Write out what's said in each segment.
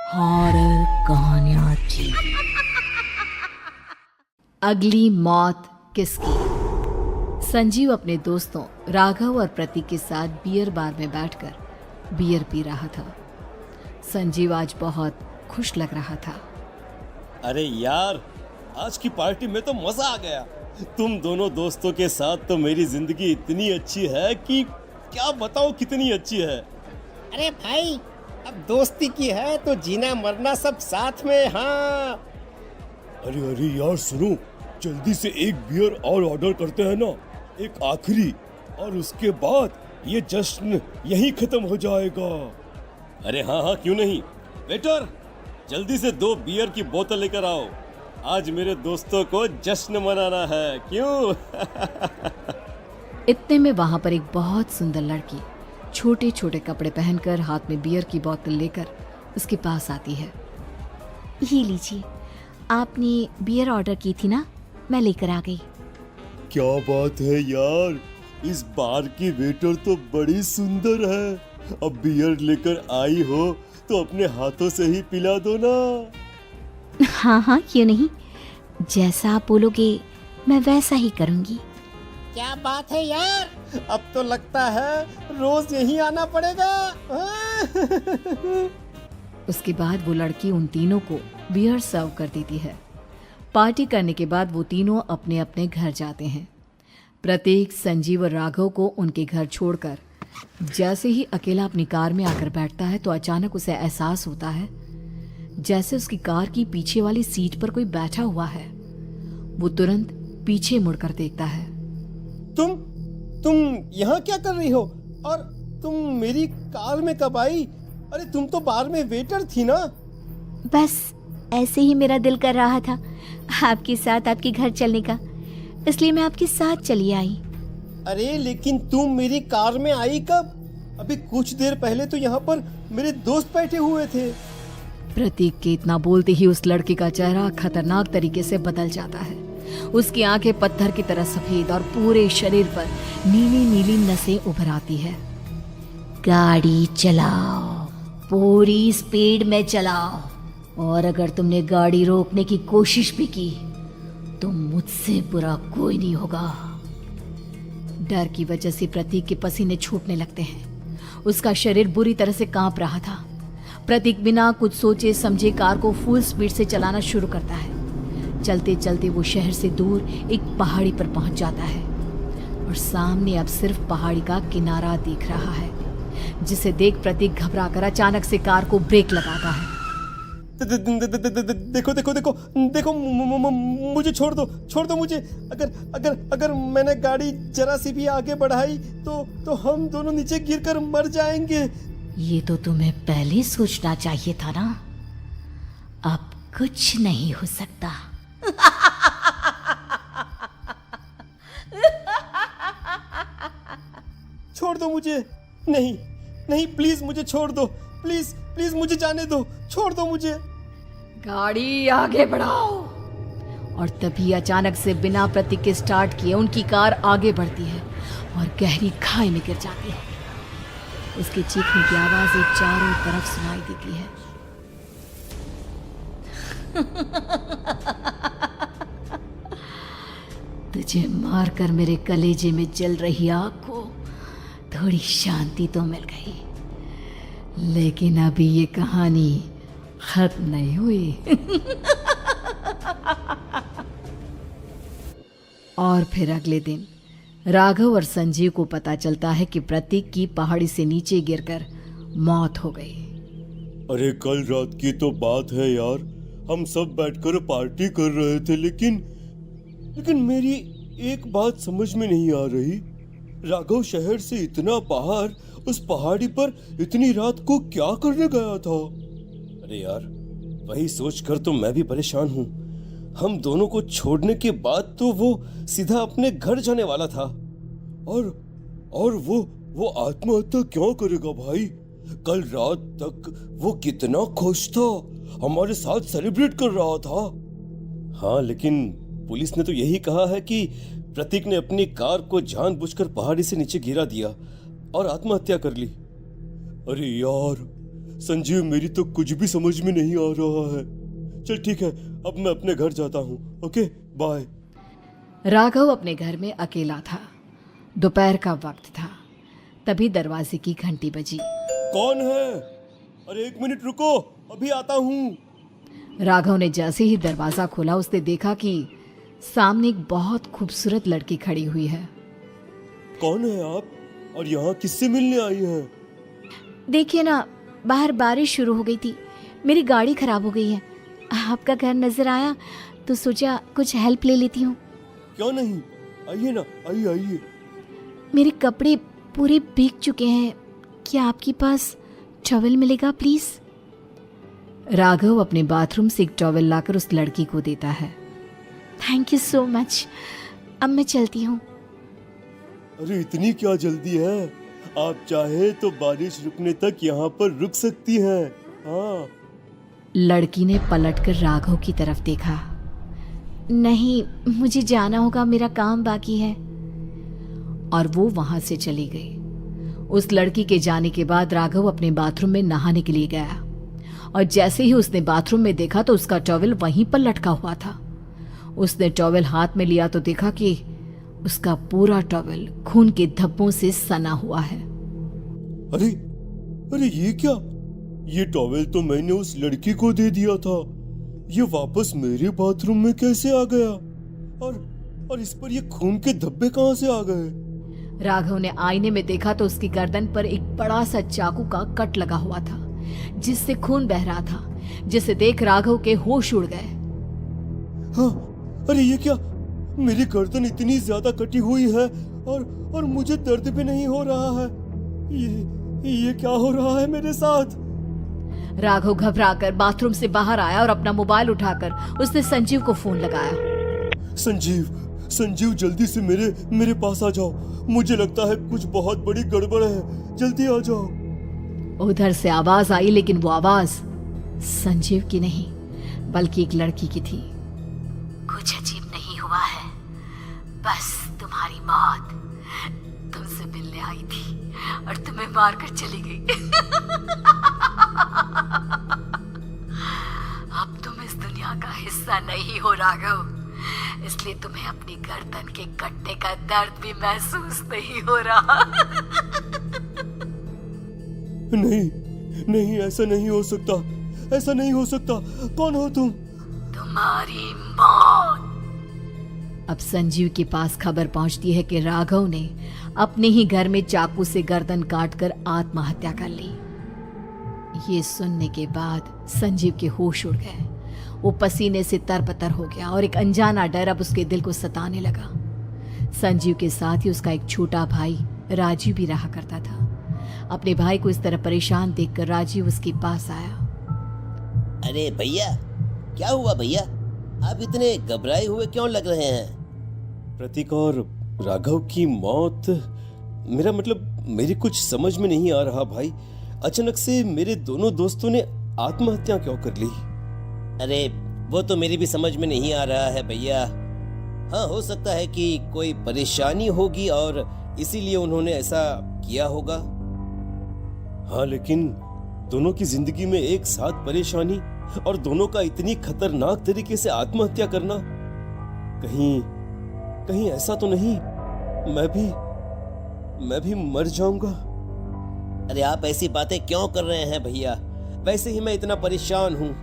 Horror कहानियां TV. अगली मौत किसकी? संजीव अपने दोस्तों राघव और प्रतीक के साथ बियर बार में बैठकर बियर पी रहा था। संजीव आज बहुत खुश लग रहा था। अरे यार, आज की पार्टी में तो मजा आ गया। तुम दोनों दोस्तों के साथ तो मेरी जिंदगी इतनी अच्छी है कि क्या बताओ कितनी अच्छी है। अरे भाई, अब दोस्ती की है तो जीना मरना सब साथ में। हाँ अरे यार सुनो, जल्दी से एक बियर और ऑर्डर करते हैं ना, एक आखिरी, और उसके बाद ये जश्न यहीं खत्म हो जाएगा। अरे हाँ, क्यों नहीं। वेटर, जल्दी से 2 बियर की बोतल लेकर आओ। आज मेरे दोस्तों को जश्न मनाना है, क्यों? इतने में वहां पर एक बहुत सुंदर लड़की छोटे छोटे कपड़े पहनकर हाथ में बियर की बोतल लेकर उसके पास आती है। ये लीजिए, आपने बियर ऑर्डर की थी ना, मैं लेकर आ गई। क्या बात है यार, इस बार की वेटर तो बड़ी सुंदर है। अब बियर लेकर आई हो तो अपने हाथों से ही पिला दो ना। हाँ, क्यों नहीं, जैसा आप बोलोगे मैं वैसा ही करूँगी। क्या बात है यार, अब तो लगता है रोज यहीं आना पड़ेगा। उसके बाद वो लड़की उन तीनों को बियर सर्व कर देती है। पार्टी करने के बाद वो तीनों अपने अपने घर जाते हैं। प्रतीक, संजीव और राघव को उनके घर छोड़कर जैसे ही अकेला अपनी कार में आकर बैठता है तो अचानक उसे एहसास होता है जैसे उसकी कार की पीछे वाली सीट पर कोई बैठा हुआ है। वो तुरंत पीछे मुड़कर देखता है। तुम यहाँ क्या कर रही हो? और तुम मेरी कार में कब आई? अरे तुम तो बार में वेटर थी ना। बस ऐसे ही मेरा दिल कर रहा था आपके साथ आपके घर चलने का, इसलिए मैं आपके साथ चली आई। अरे लेकिन तुम मेरी कार में आई कब? अभी कुछ देर पहले तो यहाँ पर मेरे दोस्त बैठे हुए थे। प्रतीक के इतना बोलते ही उस लड़के का चेहरा खतरनाक तरीके से बदल जाता है। उसकी आंखें पत्थर की तरह सफेद और पूरे शरीर पर नीली नीली नसें उभर आती है। गाड़ी चलाओ, पूरी स्पीड में चलाओ, और अगर तुमने गाड़ी रोकने की कोशिश भी की तो मुझसे बुरा कोई नहीं होगा। डर की वजह से प्रतीक के पसीने छूटने लगते हैं। उसका शरीर बुरी तरह से कांप रहा था। प्रतीक बिना कुछ सोचे समझे कार को फुल स्पीड से चलाना शुरू करता है। चलते चलते वो शहर से दूर एक पहाड़ी पर पहुंच जाता है और सामने अब सिर्फ पहाड़ी का किनारा दिख रहा है, जिसे देख प्रतीक घबराकर अचानक से कार को ब्रेक लगाता है। देखो, मुझे छोड़ दो मुझे। अगर मैंने गाड़ी जरा सी भी आगे बढ़ाई तो हम दोनों नीचे गिरकर मर जाएंगे। ये तो तुम्हें पहले सोचना चाहिए था ना। अब कुछ नहीं हो सकता। छोड़ दो मुझे। नहीं, प्लीज मुझे छोड़ दो। प्लीज मुझे जाने दो। छोड़ दो मुझे। गाड़ी आगे बढ़ाओ। और तभी अचानक से बिना प्रतीक के स्टार्ट किए उनकी कार आगे बढ़ती है और गहरी खाई में गिर जाती है। उसके चीखने की आवाजें चारों तरफ सुनाई देती है। तुझे मारकर मेरे कलेजे में जल रही आग को थोड़ी शांति तो मिल गई, लेकिन अभी ये कहानी खत्म नहीं हुई। और फिर अगले दिन राघव और संजीव को पता चलता है कि प्रतीक की पहाड़ी से नीचे गिरकर मौत हो गई। अरे कल रात की तो बात है यार, हम सब बैठकर पार्टी कर रहे थे, लेकिन मेरी एक बात समझ में नहीं आ रही। राघव शहर से इतना बाहर उस पहाड़ी पर इतनी रात को क्या करने गया था? अरे यार, वही सोचकर तो मैं भी परेशान हूँ। हम दोनों को छोड़ने के बाद तो वो सीधा अपने घर जाने वाला था, और वो आत्महत्या क्यों करेगा भाई? कल रात तक वो कितना खुश था, हमारे साथ सेलिब्रेट कर रहा था। हाँ, लेकिन पुलिस ने तो यही कहा है कि प्रतीक ने अपनी कार को जानबूझकर पहाड़ी से नीचे गिरा दिया और आत्महत्या कर ली। अरे यार, संजीव, मेरी तो कुछ भी समझ में नहीं आ रहा है। चल ठीक है, अब मैं अपने घर जाता हूँ। Okay, bye. राघव अपने घर में अकेला था। दोपहर का वक्त था। तभी दरवाजे की घंटी बजी। कौन है? अरे 1 मिनट रुको, अभी आता हूँ। राघव ने जैसे ही दरवाजा खोला उसने देखा कि सामने एक बहुत खूबसूरत लड़की खड़ी हुई है। कौन है आप और यहाँ किससे मिलने आई हैं? देखिए ना, बाहर बारिश शुरू हो गई थी, मेरी गाड़ी खराब हो गई है। आपका घर नजर आया तो सोचा कुछ हेल्प ले लेती हूँ। क्यों नहीं, आइए ना, आइए आइए। मेरे कपड़े पूरे भीग चुके हैं, क्या आपके पास टॉवल मिलेगा प्लीज? राघव अपने बाथरूम से एक टॉवल लाकर उस लड़की को देता है। थैंक यू सो मच, अब मैं चलती हूँ। अरे इतनी क्या जल्दी है? आप चाहे तो बारिश रुकने तक यहाँ पर रुक सकती हैं। हाँ। लड़की ने पलटकर राघव की तरफ देखा। नहीं, मुझे जाना होगा, मेरा काम बाकी है। और वो वहां से चली गई। उस लड़की के जाने के बाद राघव अपने बाथरूम में नहाने के लिए गया और जैसे ही उसने बाथरूम में देखा तो उसका टॉवल वहीं पर लटका हुआ था। उसने टॉवल हाथ में लिया तो देखा कि उसका पूरा टॉवल खून के धब्बों से सना हुआ है। अरे अरे ये क्या? ये टॉवल तो मैंने उस लड़की को दे दिया था। ये वापस मेरे बाथरूम में कैसे आ गया? और इस पर ये खून के धब्बे कहां से आ गए? राघव ने आईने में देखा तो उसकी गर्दन पर एक बड़ा सा चाकू का कट लगा हुआ था जिससे खून बह रहा था, जिसे देख राघव के होश उड़ गए। हाँ, अरे ये क्या? मेरी गर्दन इतनी ज्यादा कटी हुई है और मुझे दर्द भी नहीं हो रहा है। ये क्या हो रहा है मेरे साथ? राघव घबराकर बाथरूम से बाहर आया और अपना मोबाइल उठाकर उसने संजीव को फोन लगाया। संजीव जल्दी से मेरे पास आ जाओ। मुझे लगता है कुछ बहुत बड़ी गड़बड़ है, जल्दी आ जाओ। उधर से आवाज आई, लेकिन वो आवाज संजीव की नहीं बल्कि एक लड़की की थी। कुछ अजीब नहीं हुआ है, बस तुम्हारी मौत तुमसे मिलने आई थी और तुम्हें मारकर चली गई। अब तुम इस दुनिया का हिस्सा नहीं हो राघव, इसलिए तुम्हें अपनी गर्दन के कटने का दर्द भी महसूस नहीं हो रहा। नहीं, ऐसा नहीं हो सकता, ऐसा नहीं हो सकता। कौन हो तुम? तुम्हारी मौत। अब संजीव के पास खबर पहुंचती है कि राघव ने अपने ही घर में चाकू से गर्दन काटकर आत्महत्या कर ली। ये सुनने के बाद संजीव के होश उड़ गए। वो पसीने से तरबतर हो गया और एक अनजाना डर अब उसके दिल को सताने लगा। संजीव के साथ ही उसका एक छोटा भाई राजीव भी रहा करता था। अपने भाई को इस तरह परेशान देखकर राजीव उसके पास आया। अरे भैया, क्या हुआ भैया? आप इतने घबराए हुए क्यों लग रहे हैं? प्रतीक और राघव की मौत, मेरा मतलब मेरी कुछ समझ में नहीं आ रहा भाई। अचानक से मेरे दोनों दोस्तों ने आत्महत्या क्यों कर ली? अरे वो तो मेरी भी समझ में नहीं आ रहा है भैया। हाँ, हो सकता है कि कोई परेशानी होगी और इसीलिए उन्होंने ऐसा किया होगा। हाँ, लेकिन दोनों की जिंदगी में एक साथ परेशानी और दोनों का इतनी खतरनाक तरीके से आत्महत्या करना, कहीं ऐसा तो नहीं मैं भी मर जाऊंगा? अरे आप ऐसी बातें क्यों कर रहे हैं भैया? वैसे ही मैं इतना परेशान हूँ।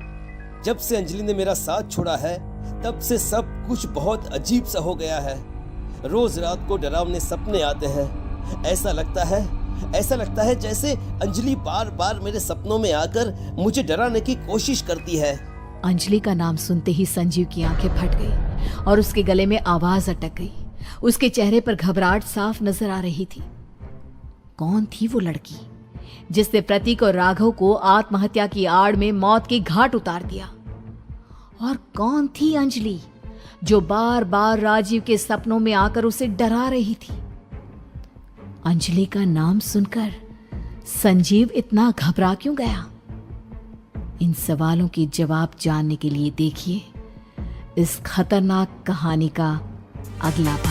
जब से अंजलि ने मेरा साथ छोड़ा है तब से सब कुछ बहुत अजीब सा हो गया है। रोज रात को डरावने सपने आते हैं। ऐसा लगता है जैसे अंजलि बार बार मेरे सपनों में आकर मुझे डराने की कोशिश करती है। अंजलि का नाम सुनते ही संजीव की आंखें फट गई और उसके गले में आवाज अटक गई। उसके चेहरे पर घबराहट साफ नजर आ रही थी। कौन थी वो लड़की जिसने प्रतीक और राघव को आत्महत्या की आड़ में मौत के घाट उतार दिया? और कौन थी अंजलि जो बार बार राजीव के सपनों में आकर उसे डरा रही थी? अंजलि का नाम सुनकर संजीव इतना घबरा क्यों गया? इन सवालों के जवाब जानने के लिए देखिए इस खतरनाक कहानी का अगला भाग।